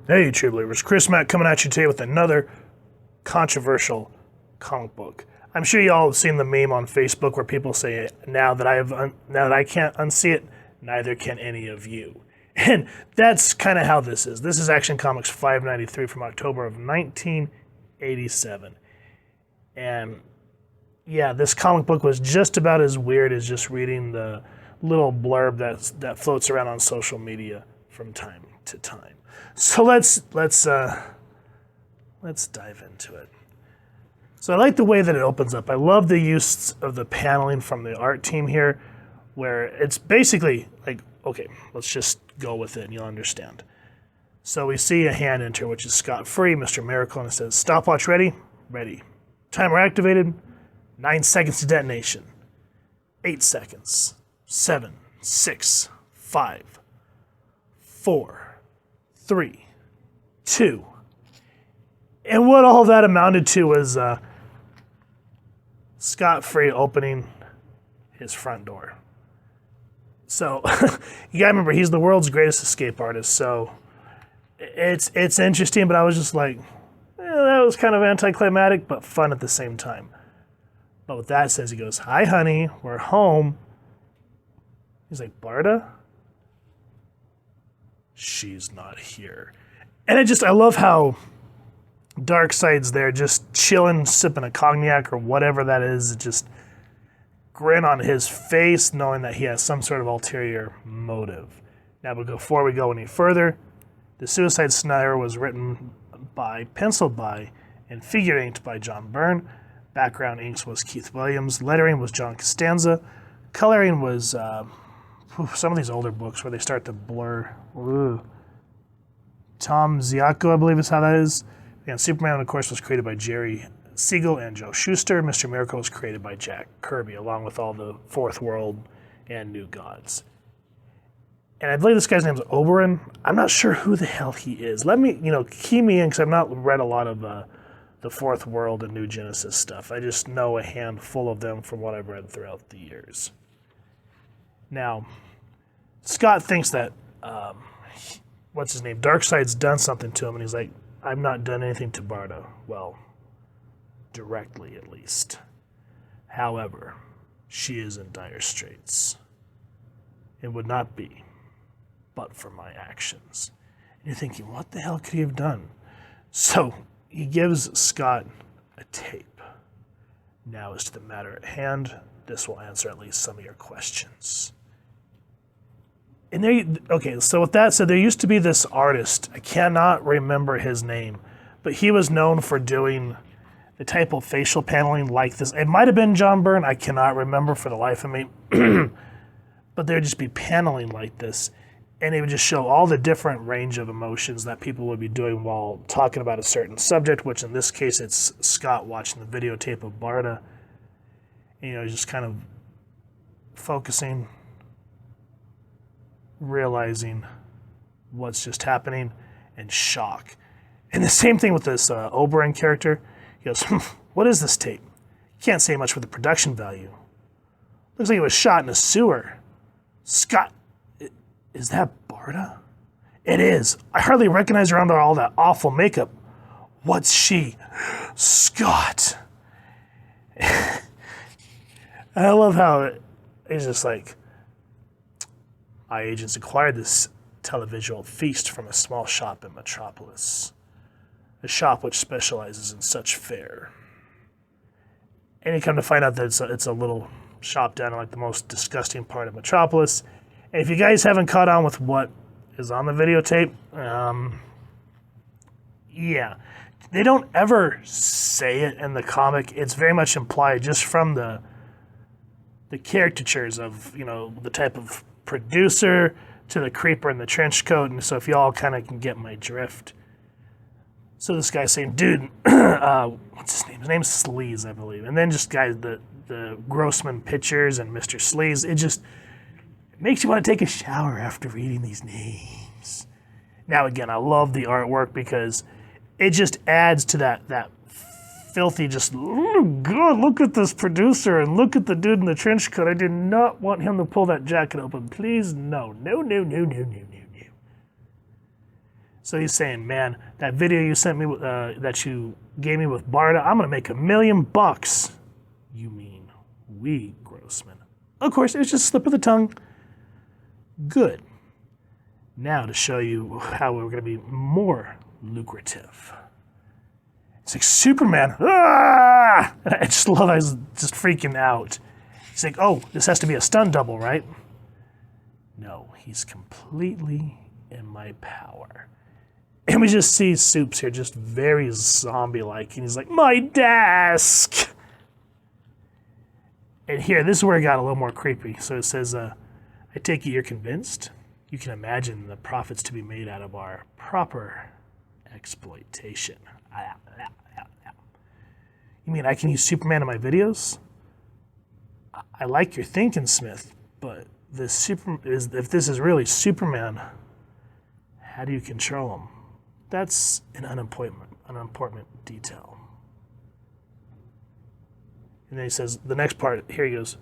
Hey, True Believers, Chris Mack coming at you today with another controversial comic book. I'm sure you all have seen the meme on Facebook where people say, now that I can't unsee it, neither can any of you." And that's kind of how this is. This is Action Comics 593 from October of 1987. And yeah, this comic book was just about as weird as just reading the little blurb that floats around on social media from time to time. So let's dive into it. So I like the way that it opens up. I love the use of the paneling from the art team here, where it's basically like, okay, let's just go with it and you'll understand. So we see a hand enter, which is Scott Free, Mr. Miracle, and it says, "Stopwatch ready?" "Ready." "Timer activated." 9 seconds to detonation. 8 seconds. 7, 6, 5, 4, 3, 2. And what all that amounted to was Scott Free opening his front door. So you gotta remember, he's the world's greatest escape artist. So it's interesting, but I was just like, that was kind of anticlimactic, but fun at the same time. But with that says, he goes, "Hi, honey, we're home." He's like, "Barda? She's not here." And I love how Darkseid's there just chilling, sipping a cognac or whatever that is, just grin on his face, knowing that he has some sort of ulterior motive. Now, but before we go any further, the Suicide Scenario was written by, penciled by, and figure inked by John Byrne. Background inks was Keith Williams. Lettering was John Costanza. Coloring was some of these older books where they start to blur. Ooh. Tom Ziacco, I believe is how that is. And Superman, of course, was created by Jerry Siegel and Joe Shuster. Mr. Miracle was created by Jack Kirby, along with all the Fourth World and New Gods. And I believe this guy's name is Oberon. I'm not sure who the hell he is. Let me, key me in, because I've not read a lot of the Fourth World and New Genesis stuff. I just know a handful of them from what I've read throughout the years. Now, Scott thinks that, what's his name, Darkseid's done something to him, and he's like, "I've not done anything to Barda." Well, directly at least. However, she is in dire straits. It would not be but for my actions. And you're thinking, what the hell could he have done? So he gives Scott a tape. Now as to the matter at hand, this will answer at least some of your questions. And okay, so with that said, there used to be this artist, I cannot remember his name, but he was known for doing the type of facial paneling like this. It might have been John Byrne, I cannot remember for the life of me, but there would just be paneling like this, and it would just show all the different range of emotions that people would be doing while talking about a certain subject, which in this case, it's Scott watching the videotape of Barda, and, just kind of focusing, realizing what's just happening, and shock. And the same thing with this Oberon character. He goes, "What is this tape? Can't say much for the production value. Looks like it was shot in a sewer." "Scott, is that Barda?" "It is. I hardly recognize her under all that awful makeup." "What's she?" "Scott." I love how he's just like, "My agents acquired this televisual feast from a small shop in Metropolis, a shop which specializes in such fare." And you come to find out that it's a little shop down in like the most disgusting part of Metropolis. And if you guys haven't caught on with what is on the videotape, yeah, they don't ever say it in the comic. It's very much implied just from the caricatures of, the type of producer to the creeper in the trench coat. And so if y'all kind of can get my drift. So this guy's saying, "Dude," what's his name? His name's Sleaze, I believe. And then just guys, the Grossman pictures and Mr. Sleaze, it makes you want to take a shower after reading these names. Now again, I love the artwork because it just adds to that filthy, just, "Oh God, look at this producer and look at the dude in the trench coat. I did not want him to pull that jacket open. Please, no. No, no, no, no, no, no, no." So he's saying, man, that video you sent me, that you gave me with Barda, I'm gonna make $1 million. You mean we, Grossman? Of course, it was just a slip of the tongue. Good. Now to show you how we're gonna be more lucrative. It's like Superman. Ah! I just love how he's just freaking out. He's like, oh, this has to be a stunt double, right? No, he's completely in my power. And we just see Soups here, just very zombie-like. And he's like, my desk! And here, this is where it got a little more creepy. So it says, I take it you're convinced? You can imagine the profits to be made out of our proper exploitation. You mean I can use Superman in my videos? I like your thinking, Smith, but if this is really Superman, how do you control him? That's an unimportant detail. And then he says, the next part, here he goes,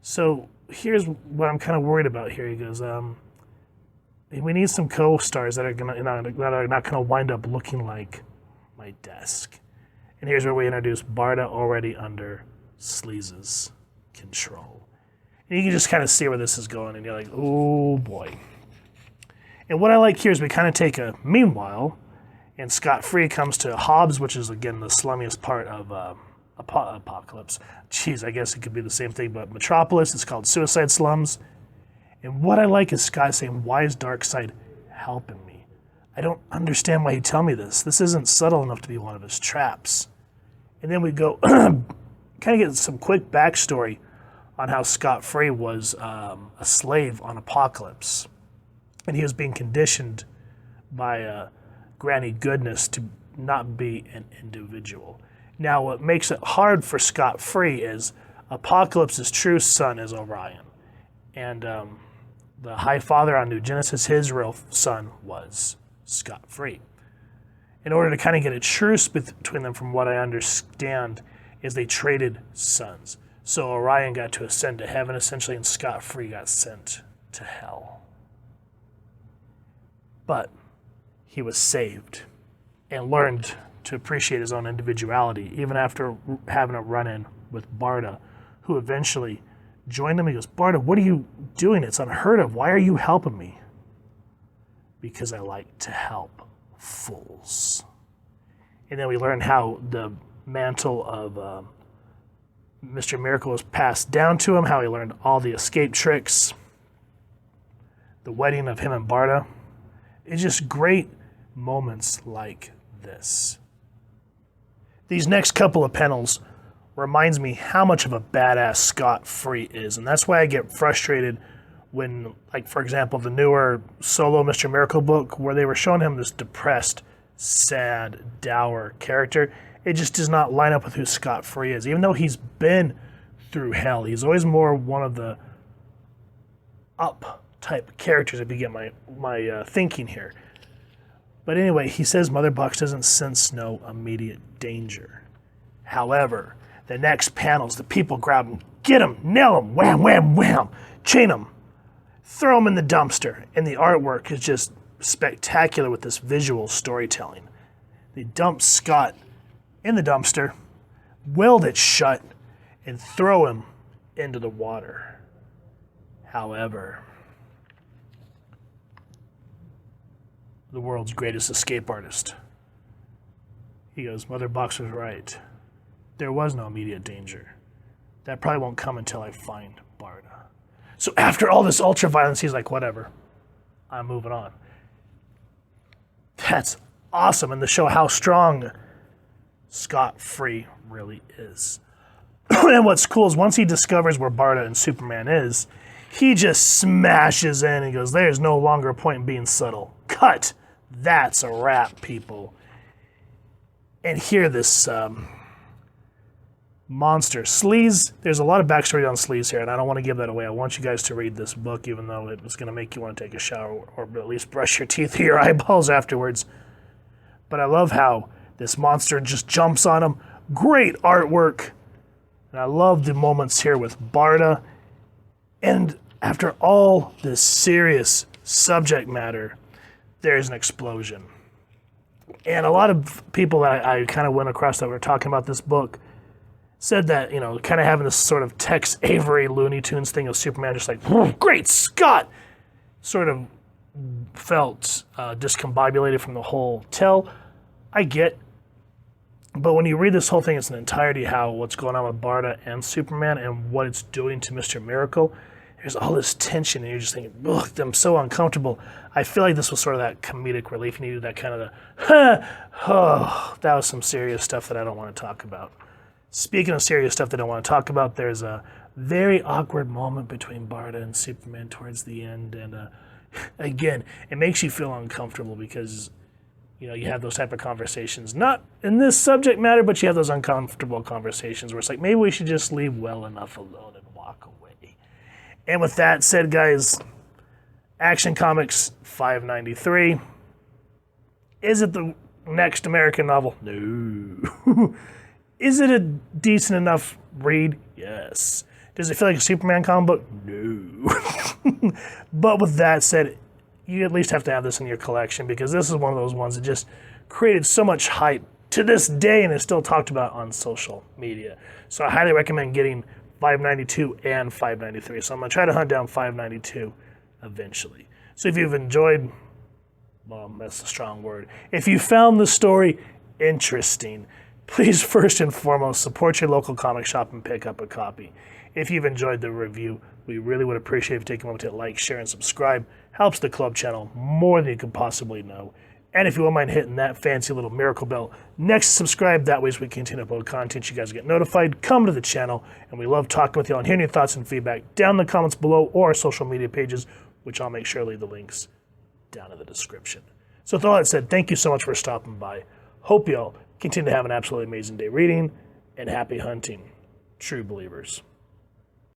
so here's what I'm kind of worried about here. He goes, we need some co-stars that are not gonna wind up looking like my desk. And here's where we introduce Barda already under Sleaze's control. And you can just kind of see where this is going, and you're like, oh boy. And what I like here is we kind of take a meanwhile, and Scott Free comes to Hobbs, which is again the slummiest part of Apocalypse. Jeez, I guess it could be the same thing, but Metropolis is called Suicide Slums. And what I like is Scott saying, why is Darkseid helping me? I don't understand why he'd tell me this. This isn't subtle enough to be one of his traps. And then we go, kind of get some quick backstory on how Scott Free was a slave on Apocalypse. And he was being conditioned by Granny Goodness to not be an individual. Now, what makes it hard for Scott Free is Apocalypse's true son is Orion. And the High Father on New Genesis, his real son was Scott Free. In order to kind of get a truce between them, from what I understand, is they traded sons. So Orion got to ascend to heaven, essentially, and Scott Free got sent to hell. But he was saved and learned to appreciate his own individuality, even after having a run-in with Barda, who eventually joined him. He goes, Barda, what are you doing? It's unheard of. Why are you helping me? Because I like to help fools. And then we learn how the mantle of Mr. Miracle was passed down to him, how he learned all the escape tricks, the wedding of him and Barda. It's just great moments like this. These next couple of panels reminds me how much of a badass Scott Free is, and that's why I get frustrated when, like, for example, the newer solo Mr. Miracle book, where they were showing him this depressed, sad, dour character. It just does not line up with who Scott Free is. Even though he's been through hell, he's always more one of the up type characters, if you get my thinking here. But anyway, he says Mother Box doesn't sense no immediate danger. However, the next panels, the people grab him, get him, nail him, wham, wham, wham, chain him, throw him in the dumpster. And the artwork is just spectacular with this visual storytelling. They dump Scott in the dumpster, weld it shut, and throw him into the water. However, the world's greatest escape artist, he goes, Mother Box was right. There was no immediate danger. That probably won't come until I find Barda. So after all this ultra violence, he's like, whatever, I'm moving on. That's awesome, and to show how strong Scott Free really is. And what's cool is once he discovers where Barda and Superman is, he just smashes in and goes, there's no longer a point in being subtle. Cut. That's a wrap, people. And here this monster, Sleaze, there's a lot of backstory on Sleaze here, and I don't want to give that away. I want you guys to read this book, even though it was going to make you want to take a shower or at least brush your teeth or your eyeballs afterwards. But I love how this monster just jumps on him. Great artwork. And I love the moments here with Barda. And after all this serious subject matter, there's an explosion. And a lot of people that I kind of went across that were talking about this book said that, kind of having this sort of Tex Avery Looney Tunes thing of Superman just like, great Scott, sort of felt discombobulated from the whole tell. I get. But when you read this whole thing, it's an entirety what's going on with Barda and Superman and what it's doing to Mr. Miracle. There's all this tension, and you're just thinking, ugh, I'm so uncomfortable. I feel like this was sort of that comedic relief. You needed that kind of that was some serious stuff that I don't want to talk about. Speaking of serious stuff that I don't want to talk about, there's a very awkward moment between Barda and Superman towards the end. And again, it makes you feel uncomfortable because you have those type of conversations. Not in this subject matter, but you have those uncomfortable conversations where it's like, maybe we should just leave well enough alone and walk away. And with that said, guys, Action Comics 593. Is it the next American novel? No. Is it a decent enough read? Yes. Does it feel like a Superman comic book? No. But with that said, you at least have to have this in your collection because this is one of those ones that just created so much hype to this day and is still talked about on social media. So I highly recommend getting 592 and 593. So I'm going to try to hunt down 592 eventually. So if you've enjoyed, well, that's a strong word. If you found the story interesting, please first and foremost support your local comic shop and pick up a copy. If you've enjoyed the review, we really would appreciate if you take a moment to like, share, and subscribe. Helps the club channel more than you could possibly know. And if you won't mind hitting that fancy little miracle bell next to subscribe, that way as we continue to upload content, you guys get notified. Come to the channel, and we love talking with you all and hearing your thoughts and feedback down in the comments below or our social media pages, which I'll make sure to leave the links down in the description. So with all that said, thank you so much for stopping by. Hope you all continue to have an absolutely amazing day reading, and happy hunting, true believers.